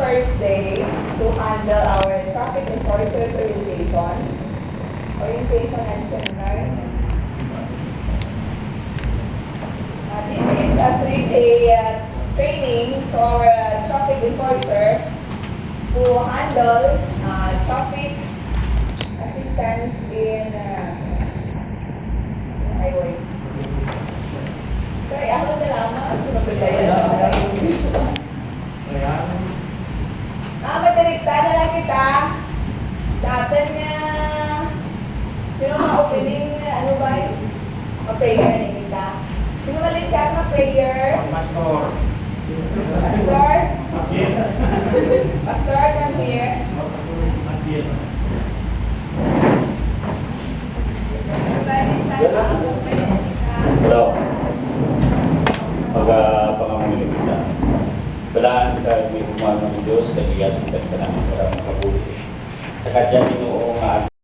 Thursday to handle our traffic enforcers orientation and seminar. This is a 3-day training for traffic enforcer to handle traffic assistance in highway. Kaya ako na lamang, pinagbigayan ako. Madirekta na lang kita sa atin nga sino ma-opening, ano ba yun? Ma-prayer na kita. Sino malikat ma-prayer? Pastor. Pastor? Pastor, come here. Everybody stand up. Hello. Pagkapangamulit kita. Balaan ka may umano ng Diyos, kaya sa namin para makabuli. Sa kanya